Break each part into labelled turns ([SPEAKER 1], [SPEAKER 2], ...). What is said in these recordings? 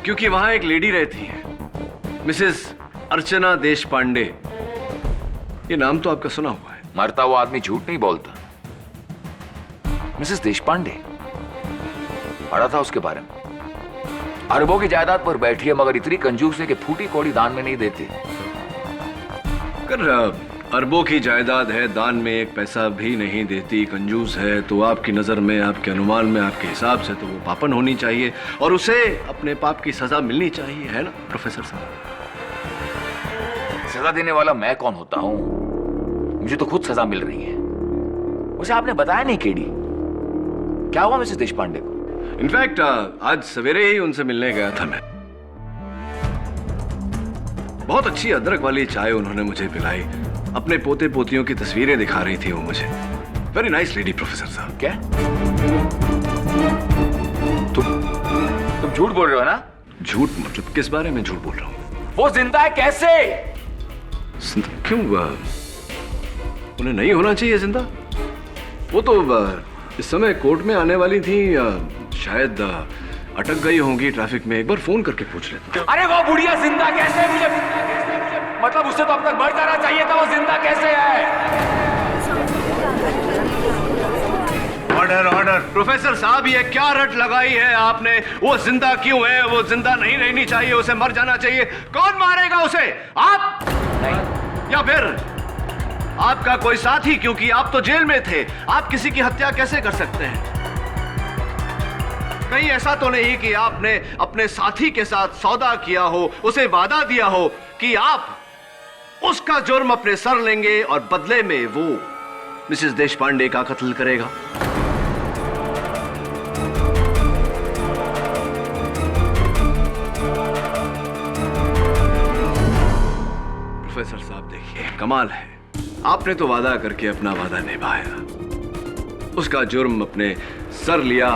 [SPEAKER 1] क्योंकि वहां एक लेडी रहती है, मिसेस अर्चना देशपांडे। ये नाम तो आपका सुना हुआ है।
[SPEAKER 2] मरता हुआ आदमी झूठ नहीं बोलता। मिसेस देशपांडे, पढ़ा था उसके बारे में। अरबों की जायदाद पर बैठी है, मगर इतनी कंजूस है कि फूटी कौड़ी दान में नहीं देती।
[SPEAKER 1] कर अरबों की जायदाद है, दान में एक पैसा भी नहीं देती, कंजूस है, तो आपकी नजर में, आपके अनुमान में, आपके हिसाब से तो वो पापन होनी चाहिए और उसे अपने पाप की सजा मिलनी चाहिए, है ना प्रोफेसर साहब?
[SPEAKER 2] सजा देने वाला मैं कौन होता हूं? मुझे तो खुद सजा मिल रही है। उसे आपने बताया नहीं केडी, क्या हुआ मिसेस देशपांडे को?
[SPEAKER 1] इनफैक्ट आज सवेरे ही उनसे मिलने गया था मैं। बहुत अच्छी अदरक वाली चाय उन्होंने मुझे पिलाई, अपने पोते पोतियों की तस्वीरें दिखा रही थी वो मुझे। वेरी नाइस लेडी प्रोफेसर साहब।
[SPEAKER 2] क्या तुम झूठ बोल रहे हो ना?
[SPEAKER 1] झूठ मतलब किस बारे में झूठ बोल रहा हूँ?
[SPEAKER 2] वो जिंदा है कैसे?
[SPEAKER 1] क्यों उन्हें नहीं होना चाहिए जिंदा? वो तो इस समय कोर्ट में आने वाली थी, शायद अटक गई होंगी ट्रैफिक में। एक बार फोन करके पूछ लेता।
[SPEAKER 2] अरे वो बुढ़िया जिंदा कैसे? मुझे मतलब उससे तो अब तक मर जाना चाहिए था, वो जिंदा कैसे है?
[SPEAKER 1] Order order. प्रोफेसर साहब, ये क्या रट लगाई है आपने? वो जिंदा क्यों है? वो जिंदा नहीं रहनी चाहिए, उसे मर जाना चाहिए। कौन मारेगा उसे? आप?
[SPEAKER 2] नहीं।
[SPEAKER 1] या फिर आपका कोई साथी? क्योंकि आप तो जेल में थे, आप किसी की हत्या कैसे कर सकते हैं? कहीं ऐसा तो नहीं कि आपने अपने साथी के साथ सौदा किया हो, उसे वादा दिया हो कि आप उसका जुर्म अपने सर लेंगे और बदले में वो मिसेस देशपांडे का कत्ल करेगा? प्रोफेसर साहब देखिए, कमाल है, आपने तो वादा करके अपना वादा निभाया, उसका जुर्म अपने सर लिया,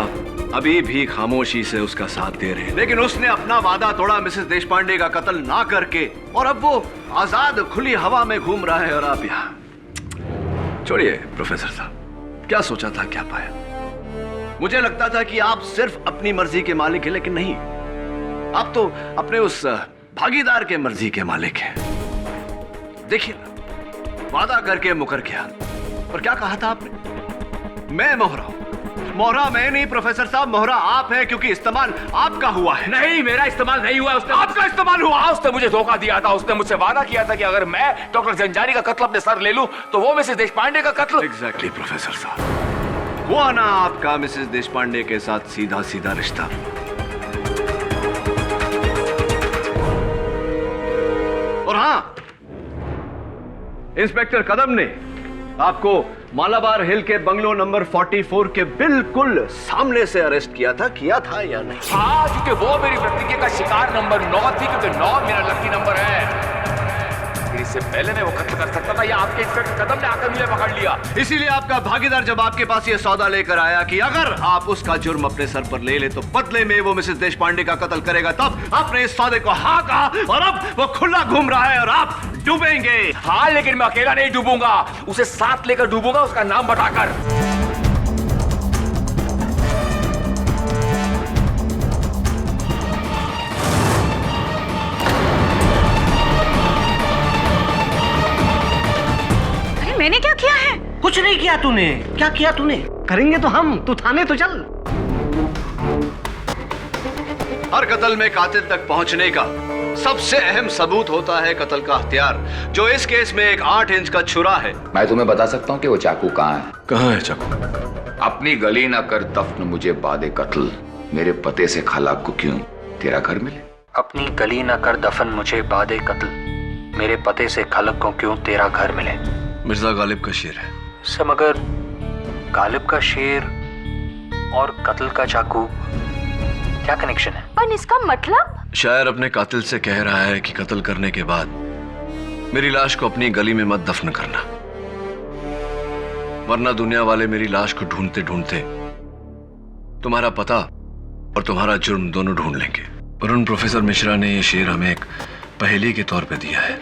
[SPEAKER 1] अभी भी खामोशी से उसका साथ दे रहे हैं। लेकिन उसने अपना वादा तोड़ा मिसेस देशपांडे का कत्ल ना करके, और अब वो आजाद खुली हवा में घूम रहा है और आप यहां। छोड़िए प्रोफेसर साहब, क्या सोचा था क्या पाया? मुझे लगता था कि आप सिर्फ अपनी मर्जी के मालिक हैं, लेकिन नहीं, आप तो अपने उस भागीदार के मर्जी के मालिक हैं। देखिए, वादा करके मुकर गया, और क्या कहा था आपने? मैं मोहरा हूं। मोहरा मैं नहीं प्रोफेसर साहब, मोहरा आप हैं, क्योंकि इस्तेमाल आपका हुआ है।
[SPEAKER 2] नहीं, मेरा इस्तेमाल नहीं हुआ, उसने
[SPEAKER 1] आपका इस्तेमाल हुआ।
[SPEAKER 2] उसने मुझे धोखा दिया था। उसने मुझसे वादा किया था कि अगर मैं डॉक्टर जंजारी का कत्ल अपने सर ले लूं तो वो मिसेस देशपांडे का कत्ल।
[SPEAKER 1] एग्जैक्टली प्रोफेसर साहब, हुआ ना आपका मिसेस देशपांडे के साथ सीधा सीधा रिश्ता। और हां, इंस्पेक्टर कदम ने आपको मालाबार हिल के बंगलो नंबर 44 के बिल्कुल सामने से अरेस्ट किया था या नहीं?
[SPEAKER 2] हाँ, क्योंकि वो मेरी प्रतिज्ञा का शिकार नंबर 9 थी, क्योंकि 9 मेरा लकी नंबर है। फिर इससे पहले मैं वो कत्ल कर सकता था, या आपके इंस्पेक्टर कदम ने आकर मुझे पकड़ लिया।
[SPEAKER 1] इसीलिए आपका भागीदार जब आपके पास ये सौदा लेकर आया कि अगर आप उसका जुर्म अपने सर पर ले ले तो बदले में वो मिसेस देशपांडे का कत्ल करेगा, तब आपने इस सौदे को हाँ कहा, और अब वो खुला घूम रहा है और आप डूबेंगे।
[SPEAKER 2] हाँ, लेकिन मैं अकेला नहीं डूबूंगा, उसे साथ लेकर डूबूंगा, उसका नाम बताकर।
[SPEAKER 3] अरे मैंने क्या किया है?
[SPEAKER 4] कुछ नहीं किया तूने। क्या किया तूने? करेंगे तो हम, तू थाने तो चल।
[SPEAKER 1] हर कत्ल में कातिल तक पहुंचने का सबसे अहम सबूत होता है कत्ल का हथियार, जो इस केस में एक 8 इंच का छुरा है।
[SPEAKER 2] मैं तुम्हें बता सकता हूँ कि वो चाकू कहाँ है।
[SPEAKER 1] कहाँ है चाकू?
[SPEAKER 2] अपनी गली न कर दफन मुझे बादे कत्ल, मेरे पते से खलाक को क्यों तेरा घर मिले।
[SPEAKER 5] अपनी गली न कर दफन मुझे बादे कत्ल, मेरे पते से खलक को क्यों तेरा घर मिले।
[SPEAKER 1] मिर्जा गालिब का शेर है।
[SPEAKER 5] सब मगर गालिब का शेर और कत्ल का चाकू क्या कनेक्शन है?
[SPEAKER 3] पर इसका मतलब?
[SPEAKER 1] शायर अपने कातिल से कह रहा है कि कत्ल करने के बाद मेरी लाश को अपनी गली में मत दफन करना, वरना दुनिया वाले मेरी लाश को ढूंढते ढूंढते तुम्हारा पता और तुम्हारा जुर्म दोनों ढूंढ लेंगे। वरुण प्रोफेसर मिश्रा ने यह शेर हमें एक पहेली के तौर पे दिया है।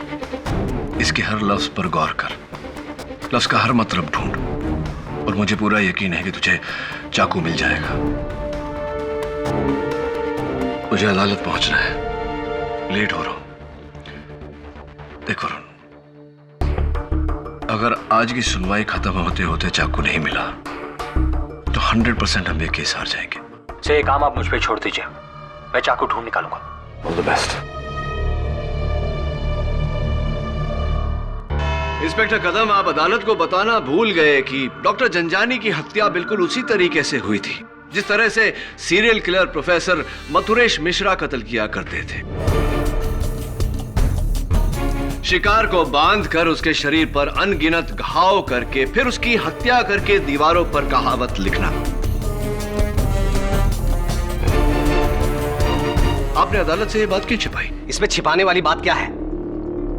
[SPEAKER 1] इसके हर लफ्ज पर गौर कर, लफ्ज का हर मतलब ढूंढ, और मुझे पूरा यकीन है कि तुझे चाकू मिल जाएगा। मुझे अदालत पहुंचना है, लेट हो रहा हूं। देखो वरुण, अगर आज की सुनवाई खत्म होते होते चाकू नहीं मिला तो 100% हम ये केस हार जाएंगे।
[SPEAKER 5] से ये काम आप मुझ पे छोड़ दीजिए, मैं चाकू ढूंढ निकालूंगा।
[SPEAKER 1] All the best. इंस्पेक्टर कदम, आप अदालत को बताना भूल गए कि डॉक्टर जंजानी की हत्या बिल्कुल उसी तरीके से हुई थी जिस तरह से serial killer professor Mathuresh Mishra कत्ल किया करते थे। शिकार को बांधकर उसके शरीर पर अनगिनत घाव करके फिर उसकी हत्या करके दीवारों पर कहावत लिखना। आपने अदालत से यह बात क्यों छिपाई?
[SPEAKER 4] इसमें छिपाने वाली बात क्या है?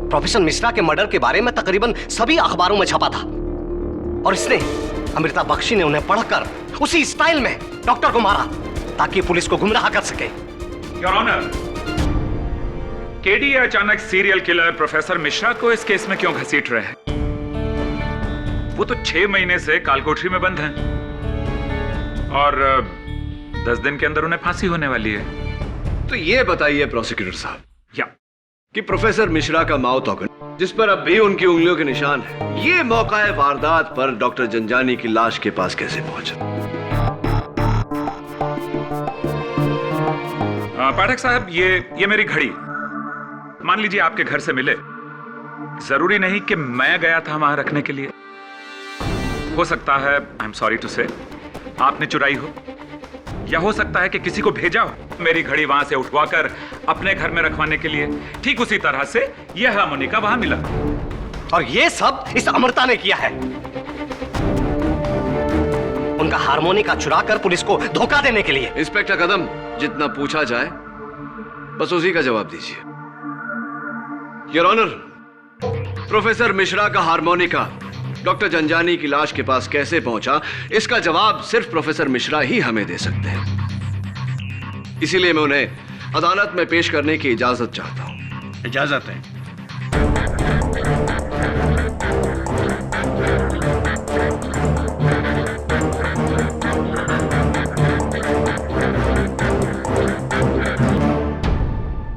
[SPEAKER 4] प्रोफेसर मिश्रा के मर्डर के बारे में तकरीबन सभी अखबारों में छपा था और इसने, अमृता बख्शी ने उन्हें पढ़कर उसी स्टाइल में डॉक्टर को मारा ताकि पुलिस को गुमराह कर सके।
[SPEAKER 6] योर ऑनर, केडी अचानक सीरियल किलर प्रोफेसर मिश्रा को इस केस में क्यों घसीट रहे हैं? वो तो 6 महीने से कालकोठरी में बंद हैं और 10 दिन के अंदर उन्हें फांसी होने वाली है।
[SPEAKER 1] तो ये बताइए प्रोसिक्यूटर साहब
[SPEAKER 6] या
[SPEAKER 1] कि प्रोफेसर मिश्रा का माउथ ऑर्गन, जिस पर अब भी उनकी उंगलियों के निशान है, ये मौका वारदात पर डॉक्टर जंजानी की लाश के पास कैसे पहुंचा?
[SPEAKER 6] पाठक साहब, ये मेरी घड़ी मान लीजिए आपके घर से मिले। जरूरी नहीं कि मैं गया था वहां रखने के लिए। हो सकता है, आई एम सॉरी टू से, आपने चुराई हो, या हो सकता है कि किसी को भेजा हो मेरी घड़ी वहां से उठवाकर अपने घर में रखवाने के लिए। ठीक उसी तरह से यह हार्मोनिका वहां मिला
[SPEAKER 4] और ये सब इस अमृता ने किया है। उनका हार्मोनिका चुराकर पुलिस को धोखा देने के लिए।
[SPEAKER 1] इंस्पेक्टर कदम, जितना पूछा जाए बस उसी का जवाब दीजिए। योर ऑनर, प्रोफेसर मिश्रा का हार्मोनिका डॉक्टर जंजानी की लाश के पास कैसे पहुंचा, इसका जवाब सिर्फ प्रोफेसर मिश्रा ही हमें दे सकते हैं। इसीलिए मैं उन्हें अदालत में पेश करने की इजाजत चाहता हूं।
[SPEAKER 4] इजाजत है।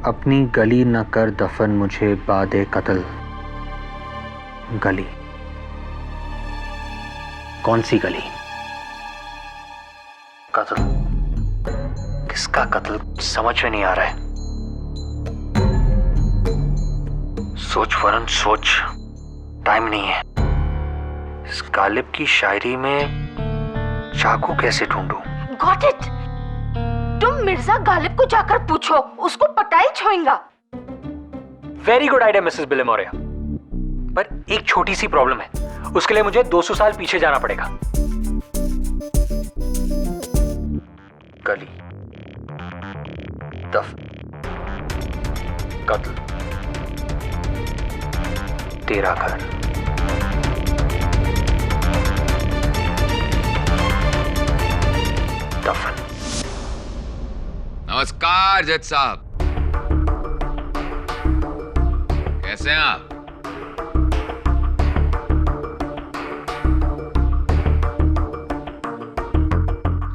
[SPEAKER 5] अपनी गली न कर दफन मुझे बादे कत्ल। गली? कौन सी गली? कत्ल? किसका कत्ल समझ में नहीं आ रहा है। सोच वरुण सोच, टाइम नहीं है। इस गालिब की शायरी में चाकू कैसे ढूंढूं?
[SPEAKER 3] Got it. तुम मिर्जा गालिब को जाकर पूछो, उसको पटाई छोएगा।
[SPEAKER 5] वेरी गुड आइडिया मिसेस बिलेमोरिया, पर एक छोटी सी प्रॉब्लम है। उसके लिए मुझे 200 साल पीछे जाना पड़ेगा। गली, दफन, कत्ल, तेरा घर। दफन।
[SPEAKER 2] नमस्कार जज साहब, कैसे हैं आप?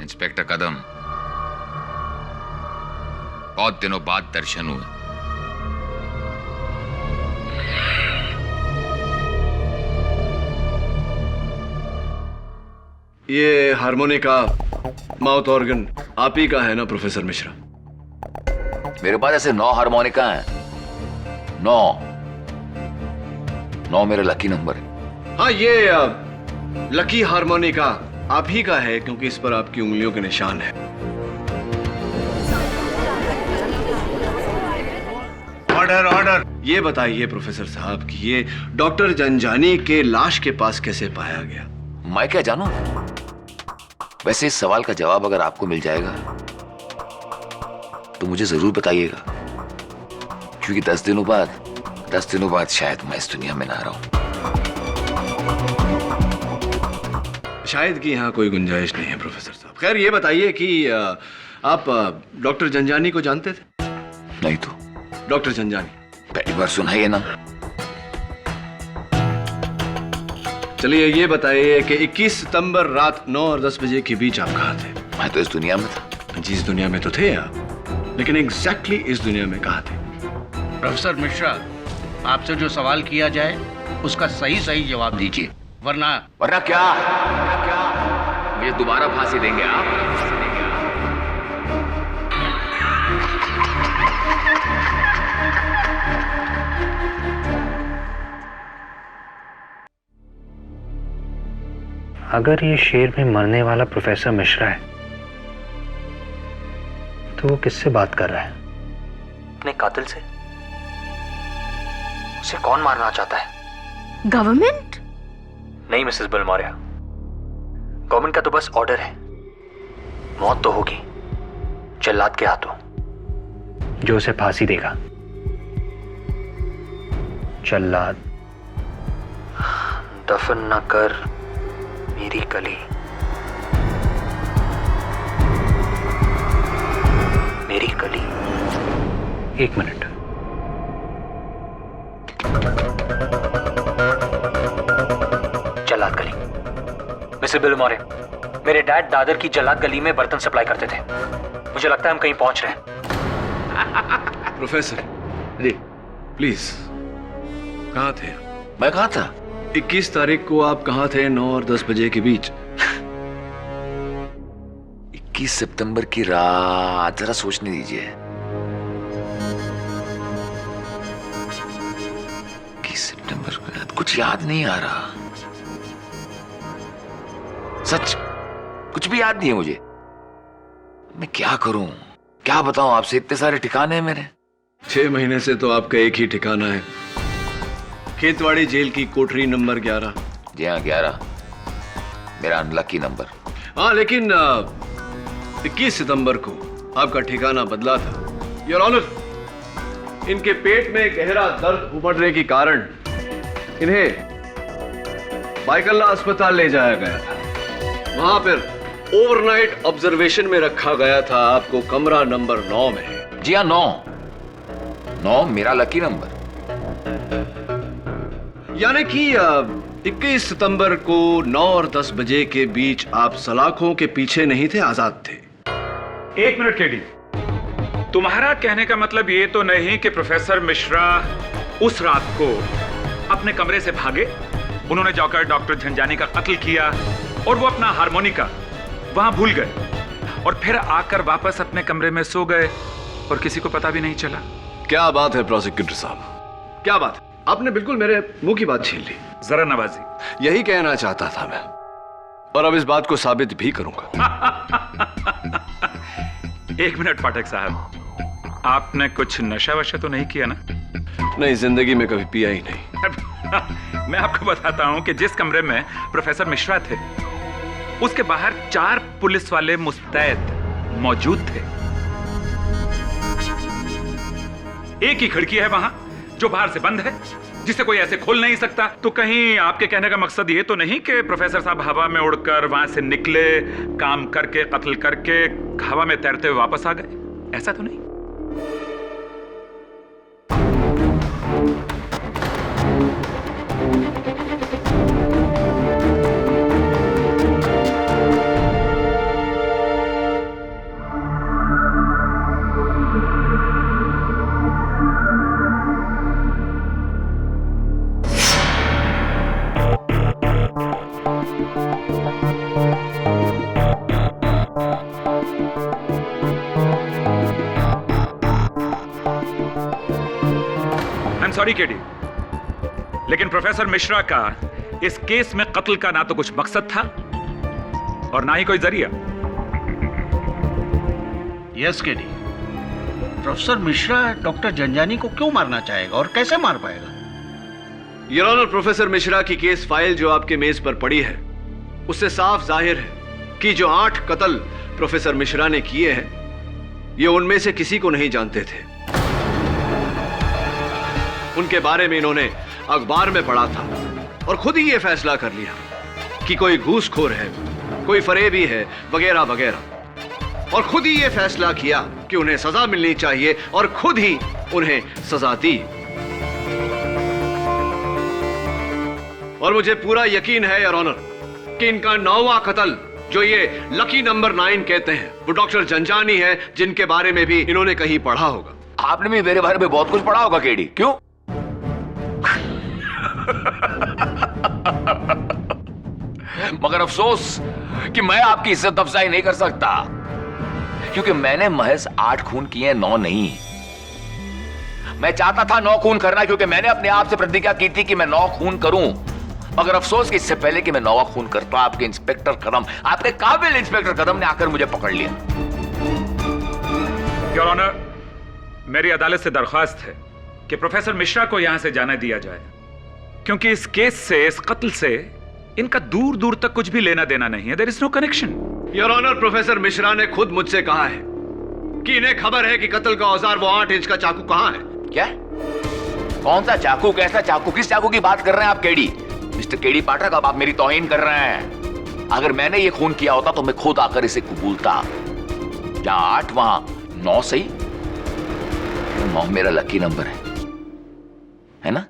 [SPEAKER 2] इंस्पेक्टर कदम, बहुत दिनों बाद दर्शन हुए।
[SPEAKER 1] ये हार्मोनिका, माउथ ऑर्गन आप ही का है ना प्रोफेसर मिश्रा?
[SPEAKER 2] मेरे पास ऐसे 9 हार्मोनिका हैं। 9 मेरा लकी नंबर है।
[SPEAKER 1] हाँ, ये लकी हार्मोनिका आप ही का है क्योंकि इस पर आपकी उंगलियों के निशान है। Order order. ये बताइए प्रोफेसर साहब कि ये डॉक्टर जंजानी के लाश के पास कैसे पाया गया?
[SPEAKER 2] मैं क्या जानूं? वैसे इस सवाल का जवाब अगर आपको मिल जाएगा तो मुझे जरूर बताइएगा, क्योंकि 10 दिनों बाद शायद मैं इस दुनिया में ना रहूं।
[SPEAKER 1] शायद कि यहाँ कोई गुंजाइश नहीं है प्रोफेसर साहब। खैर, ये बताइए कि आप डॉक्टर जंजानी को जानते थे?
[SPEAKER 2] नहीं तो।
[SPEAKER 1] डॉक्टर जंजानी
[SPEAKER 2] पहली बार सुना है ना।
[SPEAKER 1] चलिए ये बताइए कि 21 सितंबर रात 9 और 10 बजे के बीच आप कहाँ थे?
[SPEAKER 2] मैं तो इस दुनिया में था।
[SPEAKER 1] जी, इस दुनिया में तो थे आप, लेकिन एग्जैक्टली इस दुनिया में कहाँ थे?
[SPEAKER 7] प्रोफेसर मिश्रा, आपसे जो सवाल किया जाए उसका सही सही जवाब दीजिए, वरना
[SPEAKER 2] क्या मुझे दोबारा फांसी देंगे आप?
[SPEAKER 5] अगर ये शेर में मरने वाला प्रोफेसर मिश्रा है तो वो किससे बात कर रहा है? अपने कातिल से। उसे कौन मारना चाहता है?
[SPEAKER 3] गवर्नमेंट?
[SPEAKER 5] नहीं मिसेस बिलमौर्या, गवर्नमेंट का तो बस ऑर्डर है। मौत तो होगी जल्लाद के हाथों। जो उसे फांसी देगा। जल्लाद। दफन न कर मेरी कली, मेरी कली। एक मिनट। जल्लाद गली। मिसेस बिलमौरे, मेरे डैड दादर की जल्लाद गली में बर्तन सप्लाई करते थे। मुझे लगता है हम कहीं पहुंच रहे हैं।
[SPEAKER 1] प्रोफेसर जी प्लीज, कहाँ थे?
[SPEAKER 2] मैं कहा था
[SPEAKER 1] 21 तारीख को आप कहाँ थे 9 और 10 बजे के बीच?
[SPEAKER 2] 21 सितंबर की रात, जरा सोचने दीजिए। 21 सितंबर की रात, कुछ याद नहीं आ रहा, सच कुछ भी याद नहीं है मुझे। मैं क्या करूं, क्या बताऊं आपसे, इतने सारे ठिकाने हैं मेरे।
[SPEAKER 1] 6 महीने से तो आपका एक ही ठिकाना है, खेतवाड़ी जेल की कोठरी नंबर 11।
[SPEAKER 2] जी हाँ, 11 मेरा अनलकी नंबर।
[SPEAKER 1] हाँ, लेकिन 21 सितंबर को आपका ठिकाना बदला था। योर ऑनर, इनके पेट में गहरा दर्द उमड़ने के कारण इन्हें बाइकल्ला अस्पताल ले जाया गया था। वहां पर ओवरनाइट ऑब्जर्वेशन में रखा गया था आपको कमरा नंबर 9 में।
[SPEAKER 2] जी हाँ, 9 मेरा लकी नंबर।
[SPEAKER 1] यानी कि 21 सितंबर को 9 और 10 बजे के बीच आप सलाखों के पीछे नहीं थे, आजाद थे।
[SPEAKER 6] 1 मिनट केडी, तुम्हारा कहने का मतलब ये तो नहीं कि प्रोफेसर मिश्रा उस रात को अपने कमरे से भागे, उन्होंने जाकर डॉक्टर झंझानी का कत्ल किया और वो अपना हारमोनिका वहां भूल गए और फिर आकर वापस अपने कमरे में सो गए और किसी को पता भी नहीं चला?
[SPEAKER 1] क्या बात है प्रोसिक्यूटर साहब, क्या बात है? आपने बिल्कुल मेरे मुंह की बात छीन ली।
[SPEAKER 6] जरा नवाजी,
[SPEAKER 1] यही कहना चाहता था मैं, और अब इस बात को साबित भी करूंगा।
[SPEAKER 6] 1 मिनट पाठक साहब, आपने कुछ नशा वशा तो नहीं किया ना?
[SPEAKER 1] नहीं, जिंदगी में कभी पिया ही नहीं।
[SPEAKER 6] मैं आपको बताता हूं कि जिस कमरे में प्रोफेसर मिश्रा थे उसके बाहर 4 पुलिस वाले मुस्तैद मौजूद थे। एक ही खिड़की है वहां जो बाहर से बंद है, जिसे कोई ऐसे खोल नहीं सकता। तो कहीं आपके कहने का मकसद ये तो नहीं कि प्रोफेसर साहब हवा में उड़कर वहां से निकले, काम करके, कत्ल करके हवा में तैरते हुए वापस आ गए? ऐसा तो नहीं? सॉरी केडी, लेकिन प्रोफेसर मिश्रा का इस केस में कत्ल का ना तो कुछ मकसद था और ना ही कोई जरिया।
[SPEAKER 7] Yes KD, professor Mishra doctor Jhanjhani को क्यों मारना चाहेगा और कैसे मार पाएगा?
[SPEAKER 1] योर ऑनर, प्रोफेसर मिश्रा की केस फाइल जो आपके मेज पर पड़ी है उससे साफ जाहिर है कि जो 8 कत्ल प्रोफेसर मिश्रा ने किए हैं ये उनमें से किसी को नहीं जानते थे। उनके बारे में इन्होंने अखबार में पढ़ा था और खुद ही ये फैसला कर लिया कि कोई घूसखोर है, कोई फरेबी है, वगैरह वगैरह, और खुद ही ये फैसला किया कि उन्हें सजा मिलनी चाहिए और खुद ही उन्हें सजा दी। और मुझे पूरा यकीन है योर ऑनर कि इनका 9वां कत्ल जो ये लकी नंबर 9 कहते हैं वो डॉक्टर जंजानी है, जिनके बारे में भी इन्होंने कहीं पढ़ा होगा।
[SPEAKER 2] आपने भी मेरे बारे में बहुत कुछ पढ़ा होगा केडी, क्यों? मगर अफसोस कि मैं आपकी इज्जत अफजाई नहीं कर सकता, क्योंकि मैंने महज 8 खून किए, 9 नहीं। मैं चाहता था 9 खून करना, क्योंकि मैंने अपने आप से प्रतिज्ञा की थी कि मैं 9 खून करूं। मगर अफसोस कि इससे पहले कि मैं 9वां खून करता, आपके इंस्पेक्टर कदम, आपके काबिल इंस्पेक्टर कदम ने आकर मुझे पकड़ लिया।
[SPEAKER 6] योर ऑनर, मेरी अदालत से दरख्वास्त है कि प्रोफेसर मिश्रा को यहां से जाने दिया जाए, क्योंकि इस केस से, इस कत्ल से इनका दूर दूर तक कुछ भी लेना देना नहीं है। There is no connection.
[SPEAKER 1] Your honour, professor Mishra ने खुद मुझसे कहा है कि इन्हें खबर है कि कत्ल का औजार वो 8 इंच का चाकू कहां है।
[SPEAKER 2] क्या? कौन सा चाकू? कैसा चाकू? किस चाकू की बात कर रहे हैं आप केडी? मिस्टर केडी पाठक, अब आप मेरी तौहीन कर रहे हैं। अगर मैंने ये खून किया होता तो मैं खुद आकर इसे कबूलता। जहां 8 वहां 9 सही। 9 मेरा लकी नंबर है ना?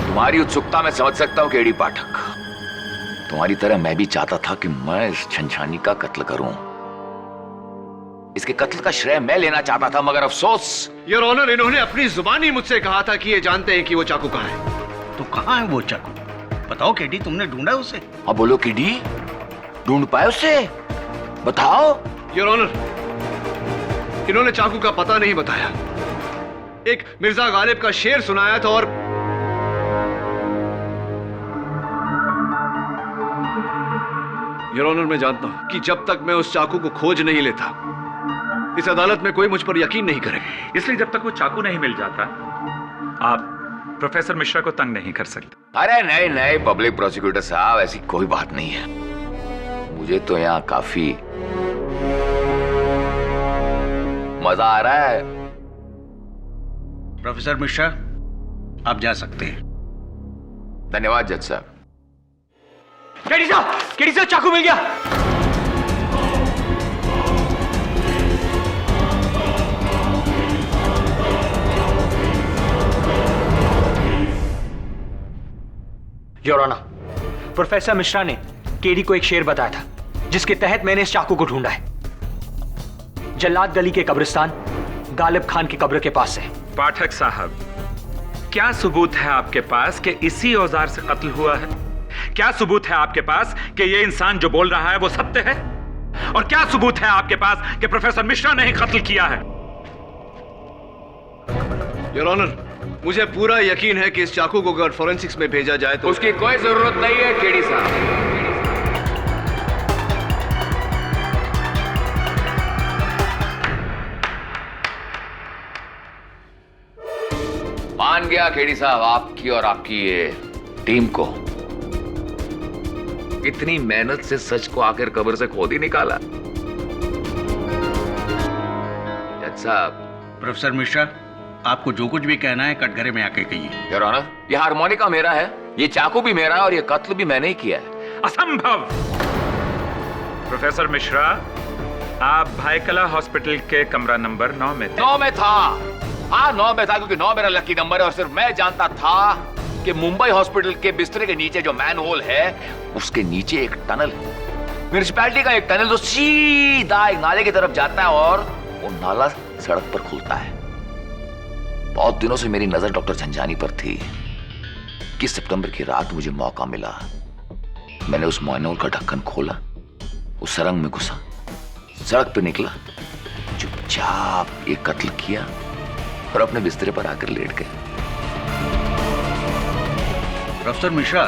[SPEAKER 2] तुम्हारी उत्सुकता मैं समझ सकता हूं केडी पाठक। तुम्हारी तरह मैं भी चाहता था कि मैं इस झंझानी का कत्ल करूं। इसके कत्ल का श्रेय मैं लेना चाहता था, मगर अफसोस।
[SPEAKER 1] योर ऑनर, इन्होंने अपनी जुबानी मुझसे कहा था कि ये जानते हैं कि वो चाकू कहां है।
[SPEAKER 7] तो कहाँ है वो चाकू? बताओ केडी, तुमने ढूंढा उसे?
[SPEAKER 2] अब बोलो केडी, ढूंढ पाए उसे? बताओ।
[SPEAKER 1] योर ऑनर, इन्होंने चाकू का पता नहीं बताया। एक मिर्जा गालिब का शेर सुनाया था और योर ऑनर, मैं जानता हूं कि जब तक मैं उस चाकू को खोज नहीं लेता, इस अदालत में कोई मुझ पर यकीन नहीं करेगा।
[SPEAKER 6] इसलिए जब तक वो चाकू नहीं मिल जाता, आप प्रोफेसर मिश्रा को तंग नहीं कर सकते।
[SPEAKER 2] अरे नहीं नहीं पब्लिक प्रोसिक्यूटर साहब, ऐसी कोई बात नहीं है। मुझे तो यहाँ काफी मजा आ रहा है।
[SPEAKER 7] प्रोफेसर मिश्रा, आप जा सकते हैं।
[SPEAKER 2] धन्यवाद जज साहब।
[SPEAKER 5] केडी साहब, चाकू मिल गया। योर ऑनर, प्रोफेसर मिश्रा ने केडी को एक शेर बताया था, जिसके तहत मैंने इस चाकू को ढूंढा है। जल्लाद गली के कब्रिस्तान गालिब खान की कब्र के पास है।
[SPEAKER 6] पाठक साहब, क्या सबूत है आपके पास कि इसी औजार से कत्ल हुआ है? क्या सबूत है आपके पास कि यह इंसान जो बोल रहा है वो सत्य है? और क्या सबूत है आपके पास कि प्रोफेसर मिश्रा ने ही कत्ल किया है?
[SPEAKER 1] योर ऑनर, मुझे पूरा यकीन है कि इस चाकू को अगर फोरेंसिक्स में भेजा जाए तो
[SPEAKER 2] उसकी कोई जरूरत नहीं है केडी साहब। मान गया केडी साहब, आपकी और आपकी ये टीम को। इतनी मेहनत से सच को आखिर कब्र से खोद ही निकाला। जज साहब।
[SPEAKER 7] प्रोफेसर मिश्रा, आपको जो कुछ भी कहना है कटघरे में आके कहिए।
[SPEAKER 2] योर ऑनर, ये हारमोनिका मेरा है, ये चाकू भी मेरा है और ये कत्ल भी मैंने ही किया है।
[SPEAKER 6] असंभव। प्रोफेसर मिश्रा, आप भाईकला हॉस्पिटल के कमरा नंबर 9 में थे।
[SPEAKER 2] 9 में था। हाँ 9 में था, क्योंकि 9 मेरा लकी नंबर है और सिर्फ मैं जानता था कि मुंबई हॉस्पिटल के बिस्तरे के नीचे जो मैन होल है, उसके नीचे एक टनल है। म्युनिसिपैलिटी का एक टनल जो सीधा एक नाले की तरफ जाता है और वो नाला सड़क पर खुलता है। बहुत दिनों से मेरी नजर डॉक्टर झंझानी पर थी कि सितंबर की रात मुझे मौका मिला। मैंने उस मैनहोल का ढक्कन खोला, उस सुरंग में घुसा, सड़क पर निकला, चुपचाप एक कत्ल किया और अपने बिस्तरे पर आकर लेट गए।
[SPEAKER 7] प्रोफेसर मिश्रा,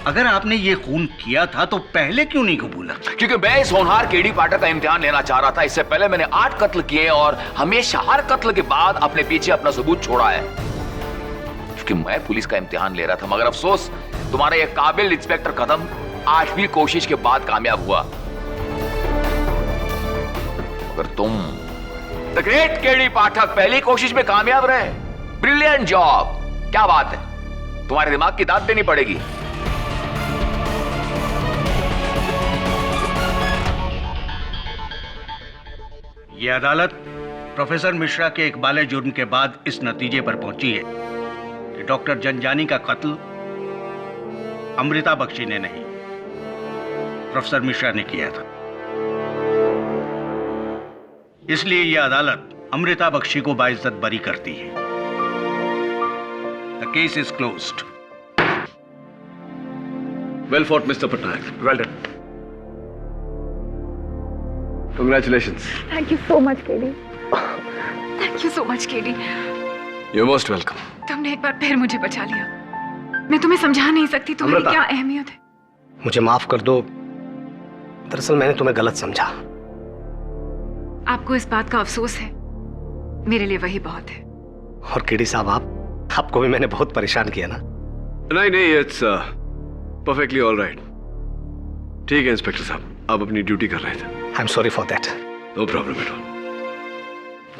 [SPEAKER 7] अगर आपने ये खून किया था तो पहले क्यों नहीं कबूला?
[SPEAKER 2] क्योंकि मैं इस होनहार केडी पाठक का इम्तिहान लेना चाह रहा था। इससे पहले मैंने 8 कत्ल किए और हमेशा हर कत्ल के बाद अपने पीछे अपना सबूत छोड़ा है, क्योंकि मैं पुलिस का इम्तिहान ले रहा था। मगर अफसोस, तुम्हारा यह काबिल इंस्पेक्टर कदम 8वीं कोशिश के बाद कामयाब हुआ। मगर तुम द ग्रेट केडी पाठक पहली कोशिश में कामयाब रहे। ब्रिलियंट जॉब, क्या बात है, तुम्हारे दिमाग की दाद देनी पड़ेगी।
[SPEAKER 7] यह अदालत प्रोफेसर मिश्रा के इकबाल जुर्म के बाद इस नतीजे पर पहुंची है कि डॉक्टर जनजानी का कत्ल अमृता बख्शी ने नहीं, प्रोफेसर मिश्रा ने किया था। इसलिए यह अदालत अमृता बख्शी को बाइज्जत बरी करती है। The case is closed.
[SPEAKER 1] Well fought mister Patnaik.
[SPEAKER 5] Well done.
[SPEAKER 1] Congratulations.
[SPEAKER 3] Thank you so much KD. Thank you so much KD.
[SPEAKER 1] You're most welcome.
[SPEAKER 8] तुमने एक बार फिर मुझे बचा लिया। मैं तुम्हें समझा नहीं सकती तुम्हारी
[SPEAKER 1] अमृता।
[SPEAKER 8] क्या अहमियत है।
[SPEAKER 4] मुझे माफ कर दो, दरअसल मैंने तुम्हें गलत समझा।
[SPEAKER 8] आपको इस बात का अफसोस है, मेरे लिए वही बहुत है।
[SPEAKER 4] और केडी साहब, आपको भी मैंने बहुत परेशान किया ना?
[SPEAKER 1] नहीं, इट्स परफेक्टली ऑल राइट। ठीक है इंस्पेक्टर साहब, आप अपनी ड्यूटी कर रहे थे।
[SPEAKER 4] I am sorry for that.
[SPEAKER 1] No problem at all.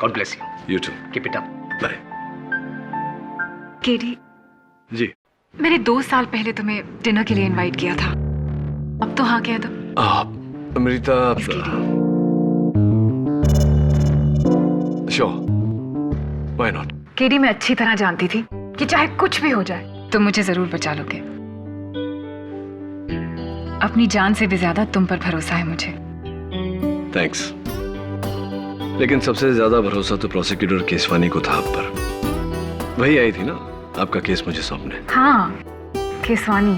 [SPEAKER 4] God bless you.
[SPEAKER 1] You too.
[SPEAKER 4] Keep it up.
[SPEAKER 1] Bye.
[SPEAKER 8] KD,
[SPEAKER 1] ji.
[SPEAKER 8] मैंने 2 साल पहले तुम्हें डिनर के लिए इनवाइट किया था, अब तो हाँ कह दो।
[SPEAKER 1] Amrita, sure, why not.
[SPEAKER 8] KD, मैं अच्छी तरह जानती थी कि चाहे कुछ भी हो जाए तुम मुझे जरूर बचा लोगे। अपनी जान से भी ज्यादा तुम पर भरोसा है मुझे।
[SPEAKER 1] थैंक्स, लेकिन सबसे ज्यादा भरोसा तो प्रोसिक्यूटर केसवानी को था आप पर। वही आई थी ना आपका केस मुझे सौंपने।
[SPEAKER 8] हाँ, केसवानी,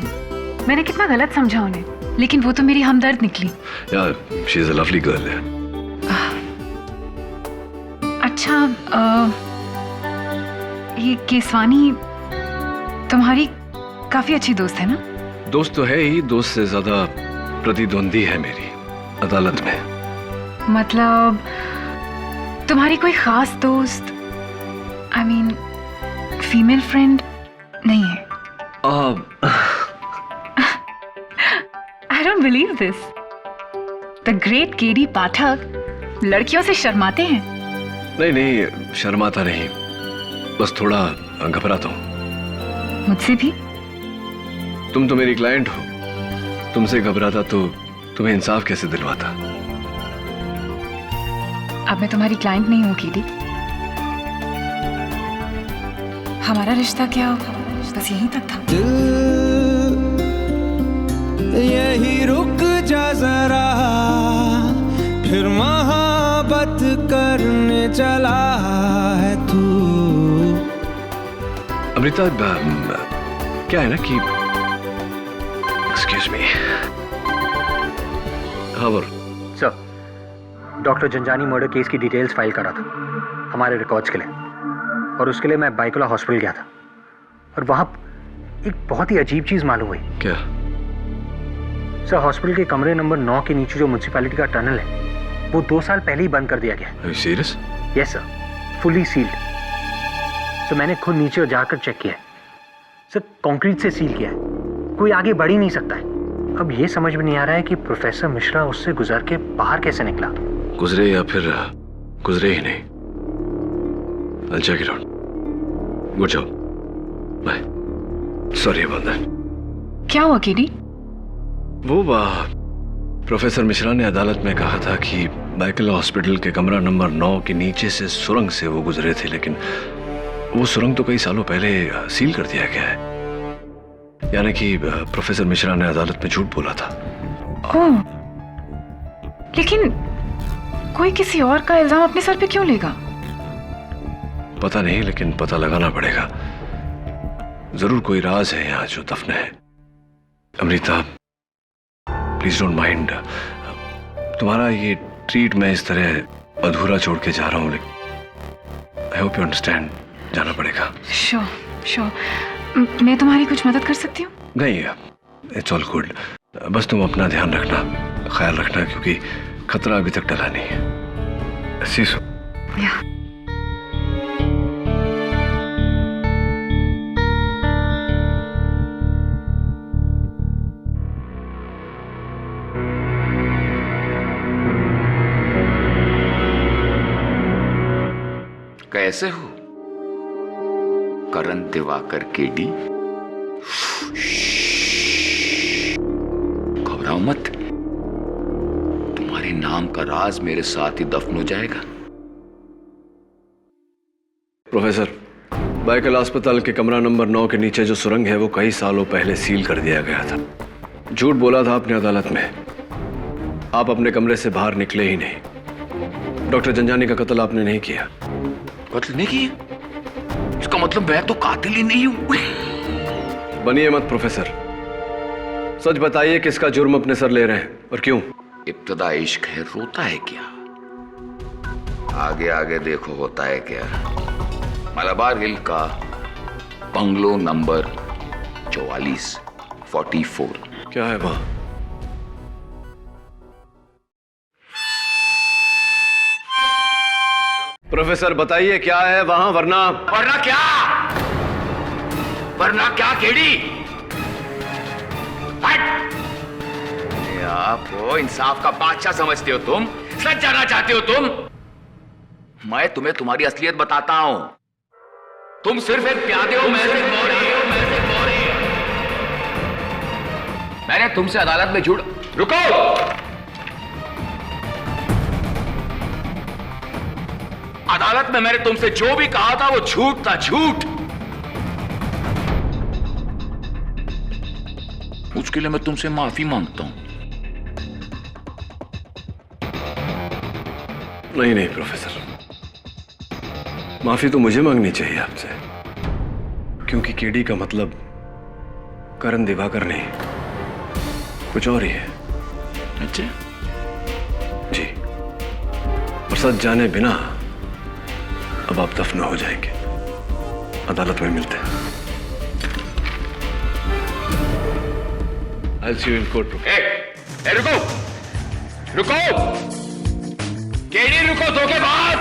[SPEAKER 8] मैंने कितना गलत समझा उन्हें, लेकिन वो तो मेरी हमदर्द निकली।
[SPEAKER 1] यार, she is a lovely girl है।
[SPEAKER 8] अच्छा, ये केसवानी तुम्हारी काफी अच्छी दोस्त है ना?
[SPEAKER 1] दोस्त तो है ही, दोस्त से ज्यादा प्रतिद्वंदी है मेरी अदालत में।
[SPEAKER 8] मतलब तुम्हारी कोई खास दोस्त, आई मीन फीमेल फ्रेंड नहीं है? I don't believe this. The great KD Pathak लड़कियों से शर्माते हैं?
[SPEAKER 1] नहीं, शर्माता नहीं, बस थोड़ा घबराता हूँ।
[SPEAKER 8] मुझसे भी?
[SPEAKER 1] तुम तो मेरी क्लाइंट हो, तुमसे घबराता तो तुम्हें इंसाफ कैसे दिलवाता।
[SPEAKER 8] अब मैं तुम्हारी क्लाइंट नहीं हूँ केडी। हमारा रिश्ता क्या बस यहीं तक था।
[SPEAKER 9] यही रुक जा जरा, फिर मोहब्बत करने चला है तू।
[SPEAKER 1] अमृता, क्या है ना कि एक्सक्यूज मी। हाँ बोल।
[SPEAKER 5] Sir, doctor Jhangiani murder case की डिटेल्स फाइल करा था हमारे रिकॉर्ड्स के लिए, और उसके लिए मैं बाइकोला हॉस्पिटल गया था, और वहां एक बहुत ही अजीब चीज मालूम हुई।
[SPEAKER 1] क्या?
[SPEAKER 5] सर, हॉस्पिटल के कमरे नंबर 9 के नीचे जो म्युनिसिपैलिटी का टनल है, वो 2 साल पहले ही बंद कर दिया गया।
[SPEAKER 1] Are you serious?
[SPEAKER 5] Yes sir, fully sealed. Sir, मैंने खुद नीचे जाकर चेक किया है सर, कंक्रीट से सील किया है, कोई आगे बढ़ ही नहीं सकता है। अब ये समझ में नहीं आ रहा है कि प्रोफेसर मिश्रा उससे गुजर के बाहर कैसे निकला।
[SPEAKER 1] गुजरे या फिर गुजरे ही नहीं। I'll check it out. Good job. Bye. Sorry about that.
[SPEAKER 8] क्या हुआ केडी?
[SPEAKER 1] वो प्रोफेसर मिश्रा ने अदालत में कहा था कि बाइकला हॉस्पिटल के कमरा नंबर 9 के नीचे से सुरंग से वो गुजरे थे, लेकिन वो सुरंग तो कई सालों पहले सील कर दिया गया है। यानी कि प्रोफेसर मिश्रा ने अदालत में झूठ बोला था।
[SPEAKER 8] ओह, लेकिन कोई किसी और का इल्जाम अपने सर पे क्यों लेगा?
[SPEAKER 1] पता नहीं, लेकिन पता लगाना पड़ेगा। जरूर कोई राज है यहाँ जो दफन है। अमृता, प्लीज डोंट माइंड, तुम्हारा ये ट्रीट मैं इस तरह अधूरा छोड़ के जा रहा हूँ, लेकिन आई होप यू अंडरस्टैंड, जाना पड़ेगा।
[SPEAKER 8] श्योर, मैं तुम्हारी कुछ मदद कर सकती हूँ?
[SPEAKER 1] नहीं, इट्स ऑल गुड। बस तुम अपना ध्यान रखना, ख्याल रखना, क्योंकि खतरा अभी तक टला नहीं है। सीसो।
[SPEAKER 2] कैसे हो करण दिवाकर केडी? घबराओ मत, तुम्हारे नाम का राज मेरे साथ ही दफन हो जाएगा।
[SPEAKER 1] प्रोफेसर, बाइकल अस्पताल के कमरा नंबर 9 के नीचे जो सुरंग है वो कई सालों पहले सील कर दिया गया था। झूठ बोला था आपने अदालत में। आप अपने कमरे से बाहर निकले ही नहीं। डॉक्टर जंजानी का कत्ल आपने नहीं किया।
[SPEAKER 2] कत्ल नहीं किया? इसका मतलब मैं तो कातिल ही नहीं हूं।
[SPEAKER 1] बनिए मत प्रोफेसर, सच बताइए किसका जुर्म अपने सर ले रहे हैं और क्यों?
[SPEAKER 2] इब्तदा इश्क है, रोता है क्या? आगे आगे देखो होता है क्या। मलाबार हिल का बंगलो नंबर 44।
[SPEAKER 1] क्या है वहां? प्रोफेसर बताइए क्या है वहां, वरना
[SPEAKER 2] क्या केडी? आपको इंसाफ का बादशाह समझते हो तुम? सच जानना चाहते हो तुम? मैं तुम्हें तुम्हारी असलियत बताता हूं। तुम सिर्फ एक प्यादे हो, मैं सिर्फ मौरी। मैंने तुमसे अदालत में झूठ। रुको! अदालत में मैंने तुमसे जो भी कहा था वो झूठ था, झूठ। उसके लिए मैं तुमसे माफी मांगता हूं।
[SPEAKER 1] नहीं प्रोफेसर, माफी तो मुझे मांगनी चाहिए आपसे, क्योंकि केडी का मतलब करण दिवाकर नहीं, कुछ और ही है।
[SPEAKER 2] अच्छा
[SPEAKER 1] जी, और सच जाने बिना अब आप दफन हो जाएंगे। अदालत में मिलते हैं। I'll see you in court.
[SPEAKER 2] रुको केडी, रुको, धोखेबाज!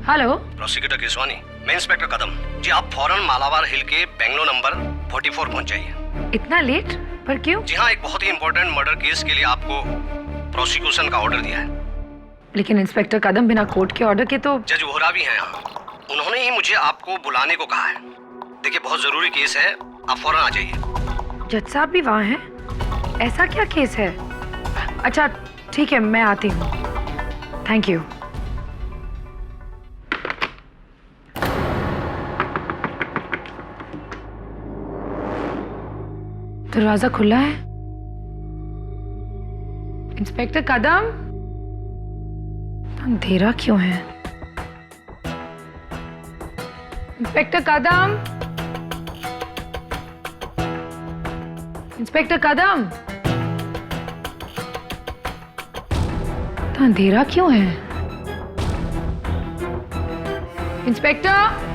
[SPEAKER 8] हेलो,
[SPEAKER 4] प्रोसिक्यूटर केसवानी, मैं इंस्पेक्टर कदम जी। आप फौरन मालाबार हिल के बेंगलो नंबर 44 पहुंच जाइए।
[SPEAKER 8] इतना लेट? पर क्यों?
[SPEAKER 4] जी हाँ, एक बहुत ही इंपॉर्टेंट मर्डर केस के लिए आपको प्रोसिक्यूशन का ऑर्डर दिया है।
[SPEAKER 8] लेकिन इंस्पेक्टर कदम, बिना कोर्ट के ऑर्डर के तो।
[SPEAKER 4] जज वोहरा भी हैं यहाँ, उन्होंने ही मुझे आपको बुलाने को कहा है। देखिए, बहुत जरूरी केस है, आप फौरन आ जाइए।
[SPEAKER 8] जज साहब भी वहाँ हैं? ऐसा क्या केस है? अच्छा ठीक है, मैं आती हूँ। Thank you. दरवाजा खुला है। इंस्पेक्टर कदम, अंधेरा क्यों है? इंस्पेक्टर कदम, इंस्पेक्टर कदम, तो अंधेरा क्यों है? Inspector,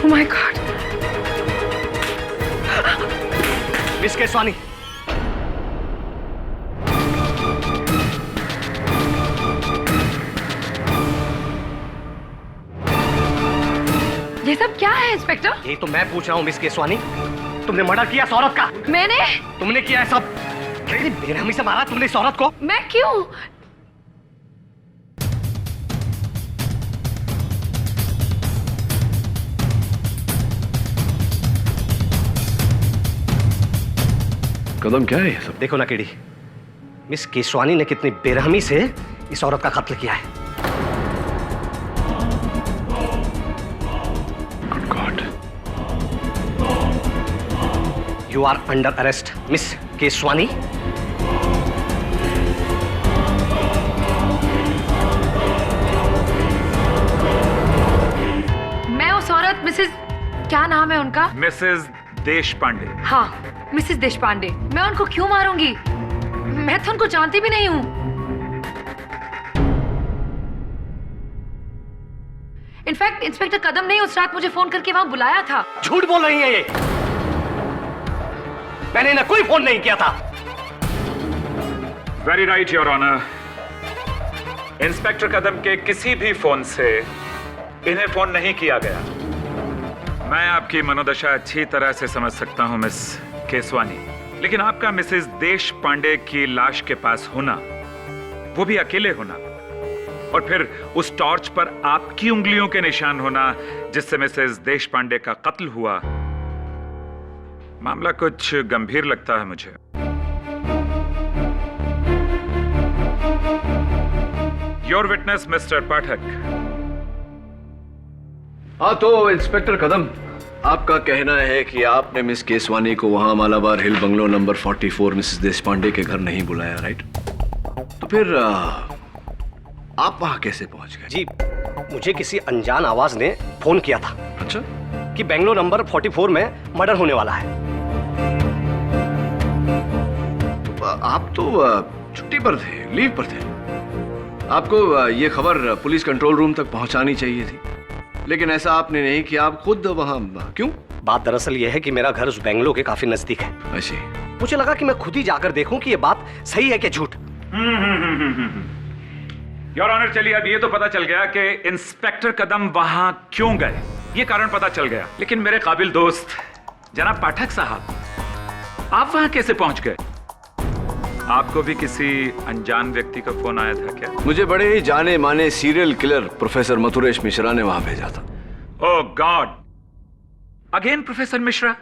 [SPEAKER 8] my God.
[SPEAKER 4] Miss Keswani,
[SPEAKER 8] ये सब क्या है इंस्पेक्टर?
[SPEAKER 4] यही तो मैं पूछ रहा हूँ मिस केसवानी। तुमने मर्डर किया इस औरत का?
[SPEAKER 8] मैंने?
[SPEAKER 4] तुमने किया है सब? बेरहमी से मारा तुमने इस औरत को?
[SPEAKER 8] मैं क्यों?
[SPEAKER 1] कदम क्या है ये सब?
[SPEAKER 4] देखो ना केडी, मिस केसवानी ने कितनी बेरहमी से इस औरत का कत्ल किया है।
[SPEAKER 1] Good God.
[SPEAKER 4] You are under arrest miss Keswani.
[SPEAKER 8] मैं उस औरत मिसेस, क्या नाम है उनका?
[SPEAKER 6] मिसेस देशपांडे।
[SPEAKER 8] हाँ, मिसेस देशपांडे। मैं उनको क्यों मारूंगी? मैं तो उनको जानती भी नहीं हूँ। इनफैक्ट इंस्पेक्टर कदम ने उस रात मुझे फोन करके वहां बुलाया था।
[SPEAKER 4] झूठ बोल रही है ये। मैंने इन्हें कोई फोन नहीं किया था।
[SPEAKER 6] Very right your honour. Inspector Kadam के किसी भी फोन से इन्हें फोन नहीं किया गया। मैं आपकी मनोदशा अच्छी तरह से समझ सकता हूं मिस केसवानी, लेकिन आपका मिसेस देशपांडे की लाश के पास होना, वो भी अकेले होना, और फिर उस टॉर्च पर आपकी उंगलियों के निशान होना जिससे मिसेस देशपांडे का कत्ल हुआ, मामला कुछ गंभीर लगता है मुझे। योर विटनेस मिस्टर पाठक।
[SPEAKER 1] हाँ तो इंस्पेक्टर कदम, आपका कहना है कि आपने मिस केसवानी को वहां मालाबार हिल बंगलो नंबर 44 मिसेस देशपांडे के घर नहीं बुलाया, राइट? तो फिर आप वहां कैसे पहुंच गए?
[SPEAKER 4] जी, मुझे किसी अनजान आवाज ने फोन किया था।
[SPEAKER 1] अच्छा,
[SPEAKER 4] कि बेंगलोर नंबर 44 में मर्डर होने वाला है।
[SPEAKER 1] तो आप तो छुट्टी पर थे, लीव पर थे। आपको ये खबर पुलिस कंट्रोल रूम तक पहुंचानी चाहिए थी, लेकिन ऐसा आपने नहीं किया। आप खुद वहां क्यों?
[SPEAKER 4] बात दरअसल ये है कि मेरा घर उस बेंगलोर के काफी नजदीक है।
[SPEAKER 1] ऐसे
[SPEAKER 4] मुझे लगा कि मैं खुद ही जाकर देखूं कि ये बात सही है कि झूठ।
[SPEAKER 6] योर ऑनर, चलिए अब ये तो पता चल गया कि इंस्पेक्टर कदम वहां क्यों गए, ये कारण पता चल गया। लेकिन मेरे काबिल दोस्त जनाब पाठक साहब, आप वहां कैसे पहुंच गए? आपको भी किसी अनजान व्यक्ति का फोन आया था क्या?
[SPEAKER 1] मुझे बड़े ही जाने माने serial killer professor Mathuresh Mishra ने वहां भेजा था।
[SPEAKER 6] ओह गॉड, अगेन प्रोफेसर मिश्रा?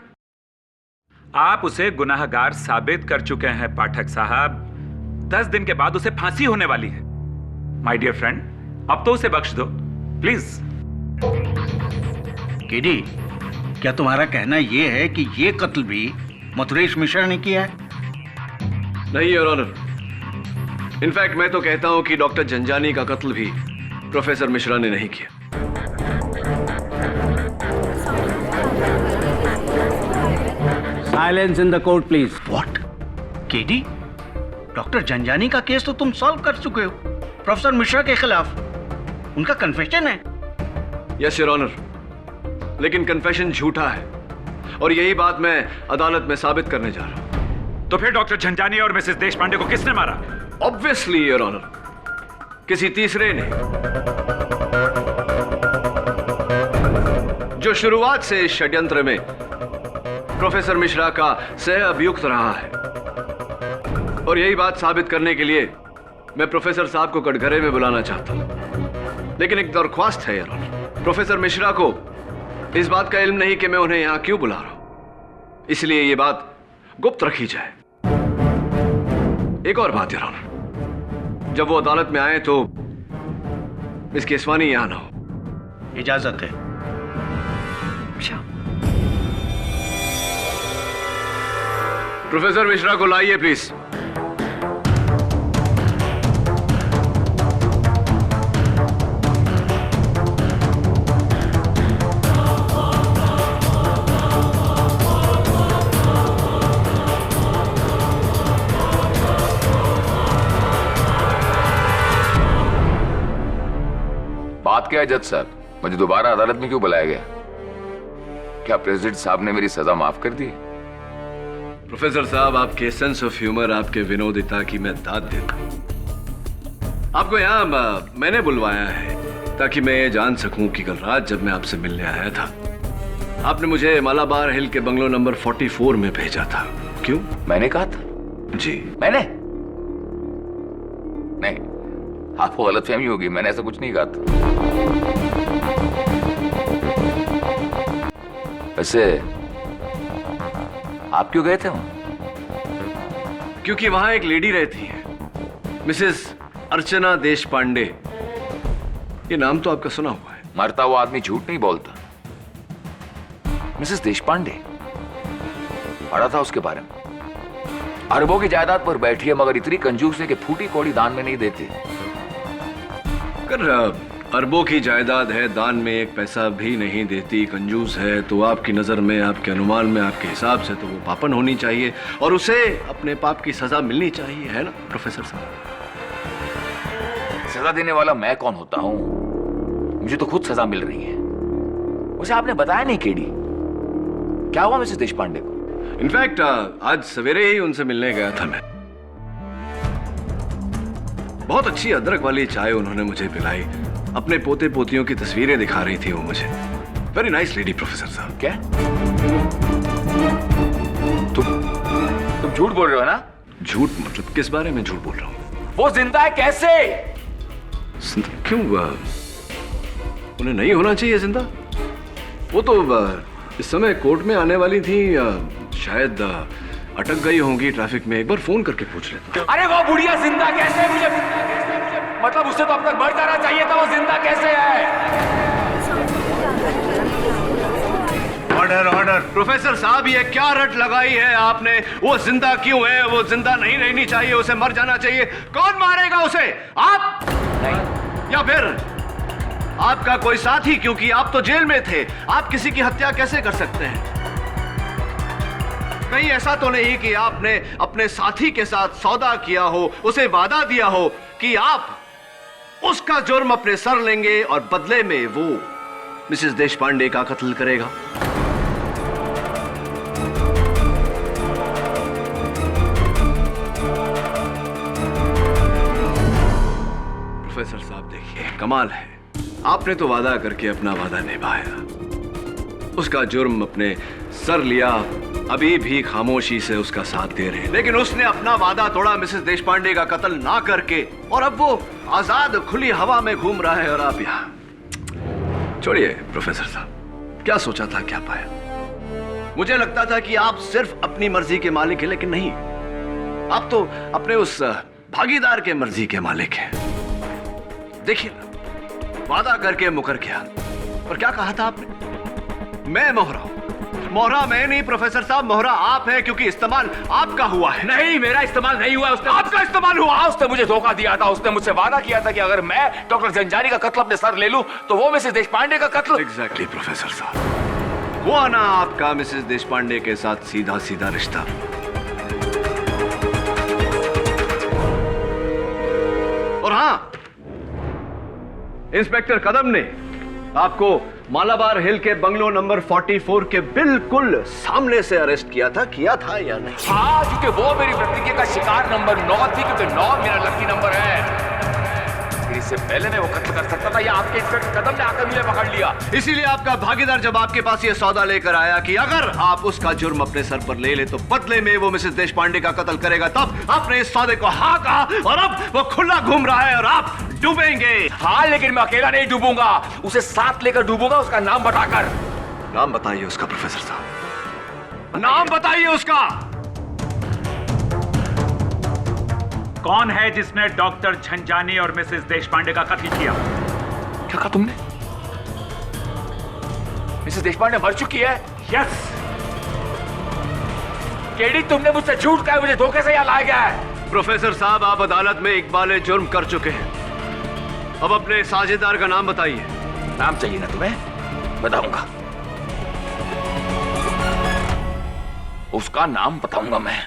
[SPEAKER 6] आप उसे गुनाहगार साबित कर चुके हैं पाठक साहब। 10 दिन के बाद उसे फांसी होने वाली है। माय डियर फ्रेंड, अब तो उसे बख्श दो प्लीज।
[SPEAKER 7] केडी, क्या तुम्हारा कहना यह है कि ये कत्ल भी मथुरेश मिश्रा ने किया है?
[SPEAKER 1] नहीं योर ऑनर, इनफैक्ट मैं तो कहता हूं कि डॉक्टर जंजानी का कत्ल भी प्रोफेसर मिश्रा ने नहीं किया।
[SPEAKER 7] Silence in the court please. What? KD, doctor Janjani का केस तो तुम सॉल्व कर चुके हो प्रोफेसर मिश्रा के खिलाफ। उनका कन्फेशन है।
[SPEAKER 1] यस योर ऑनर, लेकिन कन्फेशन झूठा है और यही बात मैं अदालत में साबित करने जा रहा हूं।
[SPEAKER 6] तो फिर डॉक्टर झंझानी और मिसेस देशपांडे को किसने मारा?
[SPEAKER 1] ऑब्वियसली योर ऑनर, किसी तीसरे ने, जो शुरुआत से इस षड्यंत्र में प्रोफेसर मिश्रा का सह अभियुक्त रहा है। और यही बात साबित करने के लिए मैं प्रोफेसर साहब को कटघरे में बुलाना चाहता हूं। लेकिन एक दरख्वास्त है योर ऑनर, प्रोफेसर मिश्रा को इस बात का इल्म नहीं कि मैं उन्हें यहां क्यों बुला रहा हूं, इसलिए यह बात गुप्त रखी जाए। एक और बात योर ऑनर, जब वो अदालत में आए तो मिस केसवानी यहां ना हो।
[SPEAKER 7] इजाजत है।
[SPEAKER 1] प्रोफेसर मिश्रा को लाइए प्लीज।
[SPEAKER 2] बात क्या है जज साहब, मुझे दोबारा अदालत में क्यों बुलाया गया? क्या प्रेसिडेंट साहब ने मेरी सजा माफ कर दी?
[SPEAKER 1] प्रोफेसर साहब, आपके सेंस ऑफ ह्यूमर, आपके विनोदिता की मैं दाद देता हूं। आपको यहां मैंने बुलवाया है ताकि मैं ये जान सकूं कि कल रात जब मैं आपसे मिलने आया था, आपने मुझे मालाबार हिल के बंगलो नंबर 44 में भेजा था। क्यों?
[SPEAKER 2] मैंने कहा था?
[SPEAKER 1] जी
[SPEAKER 2] मैंने नहीं, आपको गलतफहमी होगी, मैंने ऐसा कुछ नहीं कहा था। वैसे आप क्यों गए थे वहां?
[SPEAKER 1] क्योंकि वहां एक लेडी रहती है, मिसेस अर्चना देश पांडे। ये नाम तो आपका सुना हुआ है।
[SPEAKER 2] मरता हुआ आदमी झूठ नहीं बोलता। मिसेस देशपांडे, पढ़ा था उसके बारे में। अरबों की जायदाद पर बैठी है, मगर इतनी कंजूस है कि फूटी कौड़ी दान में नहीं देती।
[SPEAKER 1] अगर अरबों की जायदाद है, दान में एक पैसा भी नहीं देती, कंजूस है, तो आपकी नजर में, आपके अनुमान में, आपके हिसाब से तो वो पापन होनी चाहिए और उसे अपने पाप की सजा मिलनी चाहिए, है ना प्रोफेसर साहब?
[SPEAKER 2] सजा देने वाला मैं कौन होता हूं? मुझे तो खुद सजा मिल रही है। उसे आपने बताया नहीं केडी, क्या हुआ मिसेस देशपांडे को?
[SPEAKER 1] इनफैक्ट आज सवेरे ही उनसे मिलने गया था मैं। बहुत अच्छी अदरक वाली चाय उन्होंने मुझे पिलाई। अपने पोते पोतियों की तस्वीरें दिखा रही थी वो मुझे। वेरी नाइस लेडी प्रोफेसर साहब।
[SPEAKER 2] क्या तुम झूठ बोल रहे हो ना?
[SPEAKER 1] झूठ मतलब किस बारे में झूठ बोल रहा हूँ?
[SPEAKER 2] वो जिंदा है कैसे?
[SPEAKER 1] क्यों उन्हें नहीं होना चाहिए जिंदा? वो तो इस समय कोर्ट में आने वाली थी, शायद अटक गई होंगी ट्रैफिक में। एक बार फोन करके पूछ लेता।
[SPEAKER 2] अरे वो बुढ़िया जिंदा कैसे? मुझे मतलब उससे तो अब तक मर जाना चाहिए था, वो जिंदा कैसे है?
[SPEAKER 1] Order order. प्रोफेसर साहब, ये क्या रट लगाई है आपने? वो जिंदा क्यों है? वो जिंदा नहीं रहनी चाहिए, उसे मर जाना चाहिए। कौन मारेगा उसे? आप?
[SPEAKER 2] नहीं।
[SPEAKER 1] या फिर आपका कोई साथी? क्योंकि आप तो जेल में थे। आप किसी की हत्या कैसे कर सकते हैं? कहीं ऐसा तो नहीं कि आपने अपने साथी के साथ सौदा किया हो, उसे वादा दिया हो कि आप उसका जुर्म अपने सर लेंगे और बदले में वो मिसेस देशपांडे का कत्ल करेगा? प्रोफेसर साहब देखिए, कमाल है, आपने तो वादा करके अपना वादा निभाया, उसका जुर्म अपने सर लिया, अभी भी खामोशी से उसका साथ दे रहे हैं। लेकिन उसने अपना वादा तोड़ा मिसेस देशपांडे का कत्ल ना करके, और अब वो आजाद खुली हवा में घूम रहा है और आप यहां। छोड़िए प्रोफेसर साहब, क्या सोचा था, क्या पाया? मुझे लगता था कि आप सिर्फ अपनी मर्जी के मालिक हैं, लेकिन नहीं, आप तो अपने उस भागीदार के मर्जी के मालिक हैं। देखिए, वादा करके मुकर गया, और क्या कहा था आपने? मैं मोहरा हूं। मोहरा मैं नहीं प्रोफेसर साहब, मोहरा आप हैं, क्योंकि इस्तेमाल आपका हुआ है।
[SPEAKER 2] नहीं, मेरा इस्तेमाल नहीं हुआ, उसने
[SPEAKER 1] आपका इस्तेमाल हुआ।
[SPEAKER 2] उसने मुझे धोखा दिया था। उसने मुझसे वादा किया था कि अगर मैं डॉक्टर जंजानी का कत्ल अपने सर ले लूं तो वो मिसेस देशपांडे का कत्ल।
[SPEAKER 1] एग्जैक्टली प्रोफेसर साहब, हुआ ना आपका मिसेस देशपांडे के साथ सीधा सीधा रिश्ता। और हां, इंस्पेक्टर कदम ने आपको मालाबार हिल के बंगलो नंबर 44 के बिल्कुल सामने से अरेस्ट किया था या नहीं?
[SPEAKER 2] हाँ, क्योंकि वो मेरी प्रतिज्ञा का शिकार नंबर 9 थी, क्योंकि 9 मेरा लकी नंबर है। इससे पहले मैं वो कत्ल कर सकता था, या आपके इंस्पेक्टर कदम ने आकर मुझे पकड़ लिया।
[SPEAKER 1] इसीलिए आपका भागीदार जब आपके पास ये सौदा लेकर आया कि अगर आप उसका जुर्म अपने सर पर ले ले तो बदले में वो मिसेस देशपांडे का कत्ल करेगा, तब आपने इस सौदे को हाँ कहा, और अब वो खुला घूम रहा है और आप डूबेंगे।
[SPEAKER 2] हाँ, लेकिन मैं अकेला नहीं डूबूंगा, उसे साथ लेकर डूबूंगा, उसका नाम बताकर।
[SPEAKER 1] नाम बताइए उसका प्रोफेसर साहब, नाम बताइए उसका।
[SPEAKER 6] कौन है जिसने डॉक्टर झंझानी और मिसेस देशपांडे का कत्ल किया?
[SPEAKER 2] क्या कहा तुमने? मिसेस देशपांडे मर चुकी है?
[SPEAKER 6] यस।
[SPEAKER 2] केडी, तुमने मुझसे झूठ कहा, मुझे धोखे से यहाँ लाया गया है।
[SPEAKER 1] प्रोफेसर साहब, आप अदालत में इकबाल जुर्म कर चुके हैं। अब अपने साझेदार का नाम बताइए।
[SPEAKER 2] नाम चाहिए ना तुम्हें? बताऊंगा, उसका नाम बताऊंगा मैं।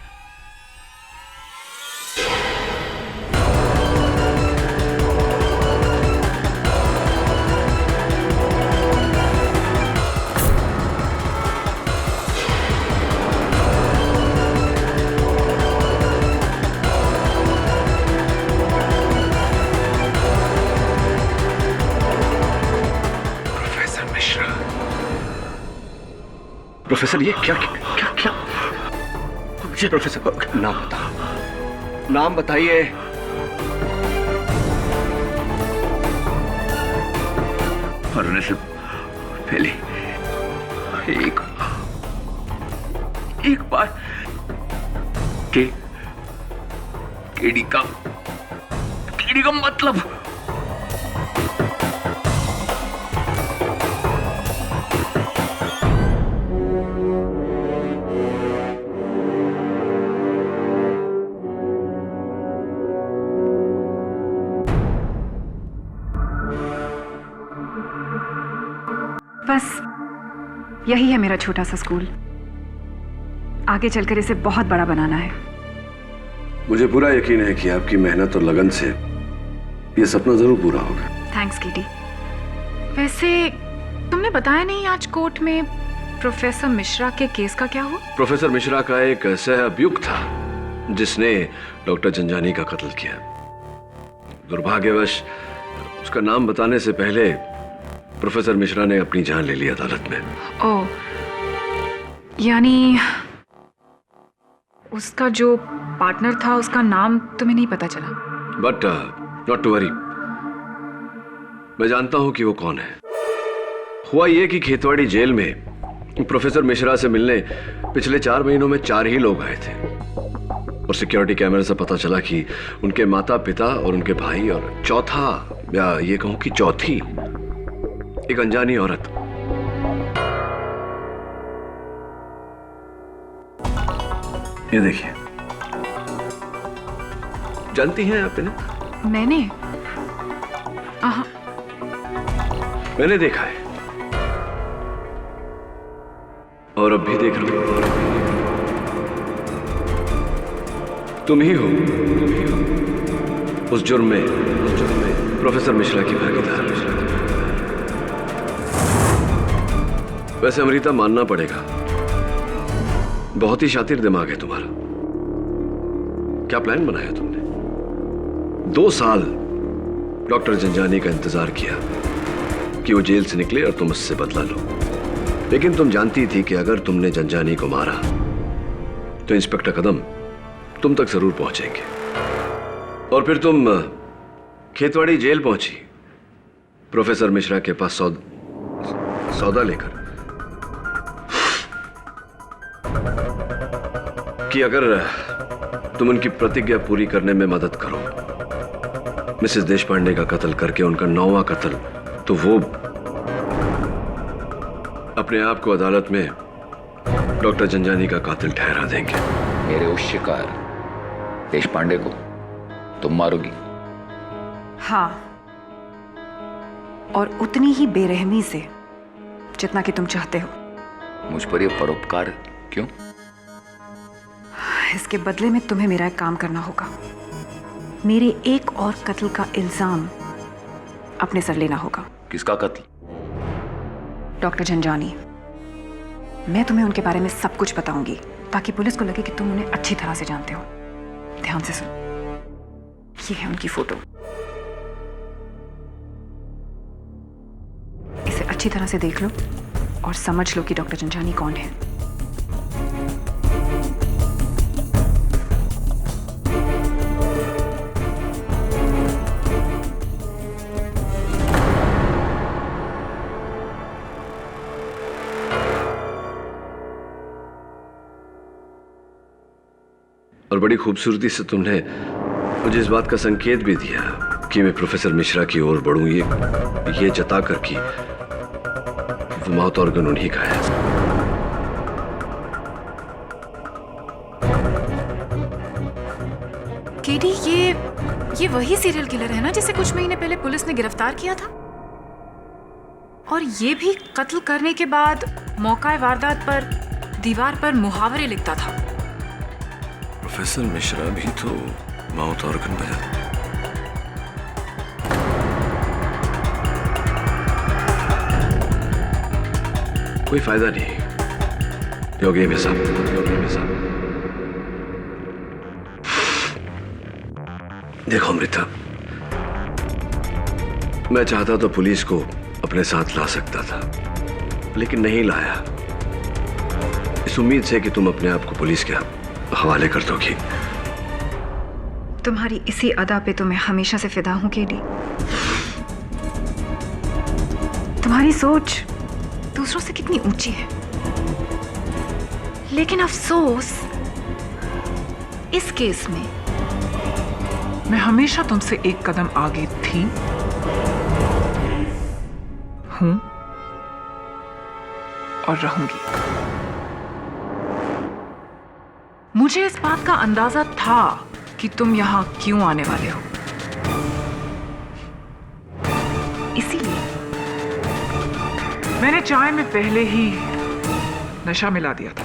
[SPEAKER 1] प्रोफेसर, ये क्या क्या क्या? जी प्रोफेसर, नाम बताओ, नाम बताइए।
[SPEAKER 2] मरने से पहले एक बार केडी का मतलब।
[SPEAKER 8] बस यही है मेरा छोटा सा स्कूल। आगे चलकर इसे बहुत बड़ा बनाना है।
[SPEAKER 1] मुझे पूरा यकीन है कि आपकी मेहनत और लगन से ये सपना जरूर पूरा होगा।
[SPEAKER 8] Thanks KD. वैसे तुमने बताया नहीं आज कोर्ट में प्रोफेसर मिश्रा के केस का क्या हुआ?
[SPEAKER 1] प्रोफेसर मिश्रा का एक सहअभियुक्त था जिसने डॉक्टर जंजानी का कत्ल किया। दुर्भाग्यवश उसका नाम बताने से पहले प्रोफेसर मिश्रा ने अपनी जान ले ली अदालत में।
[SPEAKER 8] ओह, यानी उसका जो पार्टनर था उसका नाम तुम्हें नहीं पता चला?
[SPEAKER 1] बट नॉट टू वरी, मैं जानता हूं कि वो कौन है। हुआ ये कि खेतवाड़ी जेल में प्रोफेसर मिश्रा से मिलने पिछले 4 महीनों में 4 ही लोग आए थे और सिक्योरिटी कैमरे से पता चला कि उनके माता पिता और उनके भाई और चौथा या ये कहूं कि चौथी एक अनजानी औरत। ये देखिए, जानती हैं आप इन्हें? मैंने देखा है और अब भी देख रहा हूं। तुम ही हो उस जुर्म में प्रोफेसर मिश्रा की भागीदार। वैसे अमृता, मानना पड़ेगा, बहुत ही शातिर दिमाग है तुम्हारा। क्या प्लान बनाया तुमने? 2 साल डॉक्टर जंजानी का इंतजार किया कि वो जेल से निकले और तुम उससे बदला लो। लेकिन तुम जानती थी कि अगर तुमने जंजानी को मारा तो इंस्पेक्टर कदम तुम तक जरूर पहुंचेंगे और फिर तुम खेतवाड़ी जेल पहुंची प्रोफेसर मिश्रा के पास सौदा लेकर कि अगर तुम उनकी प्रतिज्ञा पूरी करने में मदद करो, मिसेस देशपांडे का कत्ल करके उनका 9वां कत्ल, तो वो अपने आप को अदालत में डॉक्टर जंजानी का कातिल ठहरा देंगे।
[SPEAKER 2] मेरे उस शिकार देशपांडे को तुम मारोगी?
[SPEAKER 8] हाँ, और उतनी ही बेरहमी से जितना कि तुम चाहते हो।
[SPEAKER 2] मुझ पर यह परोपकार क्यों?
[SPEAKER 8] इसके बदले में तुम्हें मेरा एक काम करना होगा। मेरे एक और कत्ल का इल्जाम अपने सर लेना होगा।
[SPEAKER 2] किसका कत्ल?
[SPEAKER 8] डॉक्टर जंजानी। मैं तुम्हें उनके बारे में सब कुछ बताऊंगी ताकि पुलिस को लगे कि तुम उन्हें अच्छी तरह से जानते हो। ध्यान से सुन, ये है उनकी फोटो। इसे अच्छी तरह से देख लो और समझ लो कि डॉक्टर जंजानी कौन है।
[SPEAKER 1] और बड़ी खूबसूरती से तुमने मुझे इस बात का संकेत भी दिया कि मैं प्रोफेसर मिश्रा की ओर बढ़ूं, ये जता कर कि वो माउथ ऑर्गन उन्हीं का है।
[SPEAKER 8] केडी, ये वही सीरियल किलर है ना जिसे कुछ महीने पहले पुलिस ने गिरफ्तार किया था? और ये भी कत्ल करने के बाद मौका वारदात पर दीवार पर मुहावरे लिखता था।
[SPEAKER 1] प्रोफेसर मिश्रा भी तो माउथ ऑर्गन बजाता। कोई फायदा नहीं। योगी में साहब, देखो अमृता, मैं चाहता तो पुलिस को अपने साथ ला सकता था, लेकिन नहीं लाया। इस उम्मीद से कि तुम अपने आप को पुलिस के हवाले कर दोगी।
[SPEAKER 8] तुम्हारी इसी अदा पे तो मैं हमेशा से फिदा हूं केडी। तुम्हारी सोच दूसरों से कितनी ऊंची है, लेकिन अफसोस इस केस में
[SPEAKER 10] मैं हमेशा तुमसे एक कदम आगे थी, हूं और रहूंगी। मुझे इस बात का अंदाजा था कि तुम यहां क्यों आने वाले हो, इसीलिए मैंने चाय में पहले ही नशा मिला दिया था।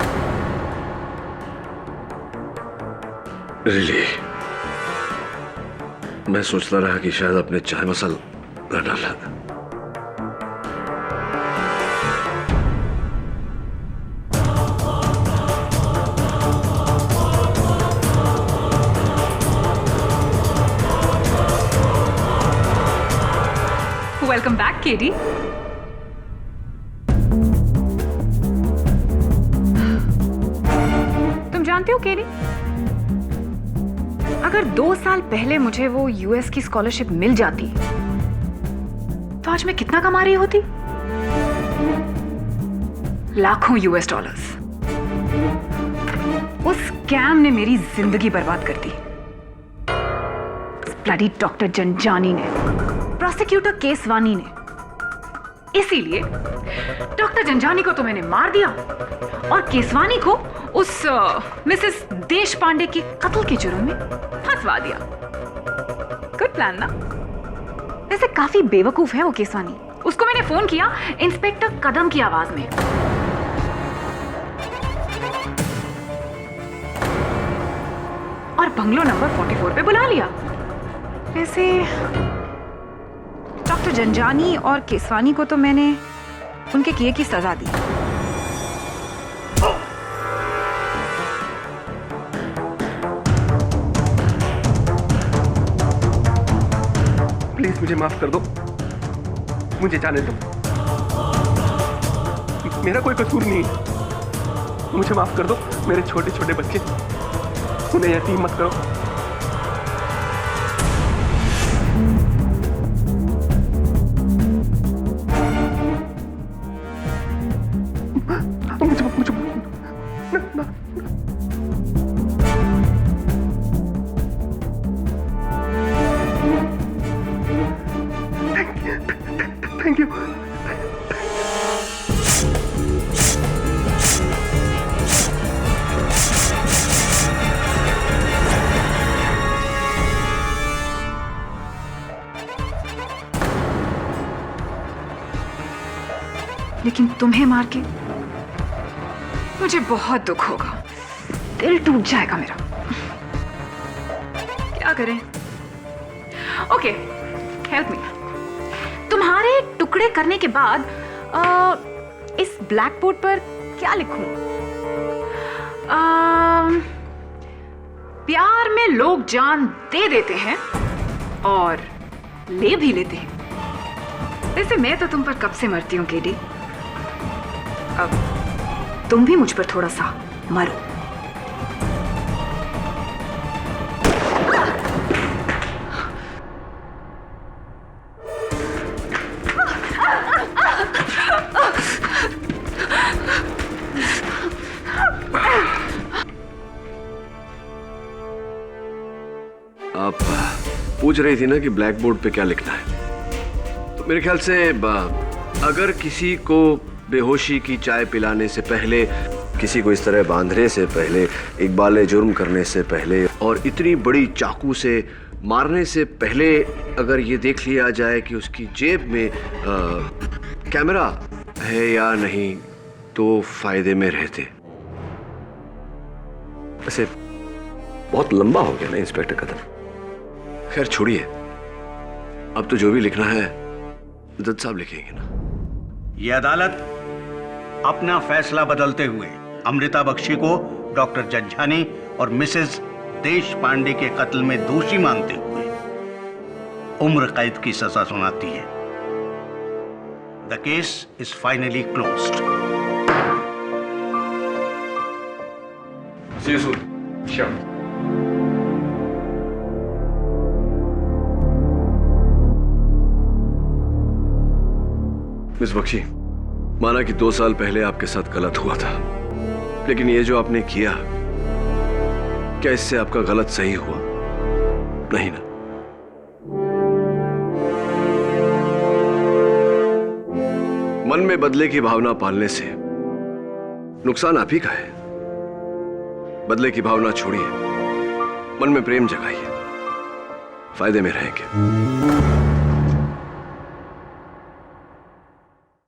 [SPEAKER 1] रिली, मैं सोचता रहा कि शायद अपने चाय मसाला न डाला।
[SPEAKER 8] Welcome back KD. तुम जानते हो केडी, अगर 2 साल पहले मुझे वो यूएस की स्कॉलरशिप मिल जाती तो आज मैं कितना कमा रही होती? लाखों US डॉलर्स। उस स्कैम ने मेरी जिंदगी बर्बाद कर दी। ब्लडी डॉक्टर जंजानी ने, प्रोसिक्यूटर केसवानी ने। इसीलिए डॉक्टर जंजानी को तो मैंने मार दिया और केसवानी को उस मिसेस देश पांडे के कत्ल के जुर्म में फंसवा दिया। गुड प्लान ना? वैसे काफी बेवकूफ है वो केसवानी। उसको मैंने फोन किया इंस्पेक्टर कदम की आवाज में। और बंगलो नंबर 44 पे बुला लिया। वैसे डॉक्टर जंजानी और केसवानी को तो मैंने उनके किए की सजा दी।
[SPEAKER 11] प्लीज मुझे माफ कर दो, मुझे जाने दो, मेरा कोई कसूर नहीं है। मुझे माफ कर दो, मेरे छोटे छोटे बच्चे, उन्हें यतीम मत करो। Thank you.
[SPEAKER 8] लेकिन तुम्हें मार के मुझे बहुत दुख होगा, दिल टूट जाएगा मेरा। क्या करें? Okay, help me. तुम्हारे टुकड़े करने के बाद इस ब्लैक बोर्ड पर क्या लिखूं? प्यार में लोग जान दे देते हैं और ले भी लेते हैं। वैसे मैं तो तुम पर कब से मरती हूं केडी। अब तुम भी मुझ पर थोड़ा सा मरो।
[SPEAKER 1] आप पूछ रही थी ना कि ब्लैक बोर्ड पे क्या लिखना है, तो मेरे ख्याल से अगर किसी को बेहोशी की चाय पिलाने से पहले, किसी को इस तरह बांधने से पहले, इकबाल जुर्म करने से पहले और इतनी बड़ी चाकू से मारने से पहले अगर ये देख लिया जाए कि उसकी जेब में कैमरा है या नहीं तो फायदे में रहते। वैसे बहुत लंबा हो गया ना इंस्पेक्टर कदम। खैर छोड़िए, अब तो जो भी लिखना है जज साहब लिखेंगे ना।
[SPEAKER 7] ये अदालत अपना फैसला बदलते हुए अमृता बख्शी को डॉक्टर जंजानी और मिसेस देश पांडे के कत्ल में दोषी मानते हुए उम्र कैद की सजा सुनाती है। The case is finally closed.
[SPEAKER 11] See you soon. Sure.
[SPEAKER 1] Miss Bakshi, माना कि 2 साल पहले आपके साथ गलत हुआ था, लेकिन ये जो आपने किया, क्या इससे आपका गलत सही हुआ? नहीं ना? मन में बदले की भावना पालने से नुकसान आप ही का है। बदले की भावना छोड़िए, मन में प्रेम जगाइए, फायदे में रहेंगे।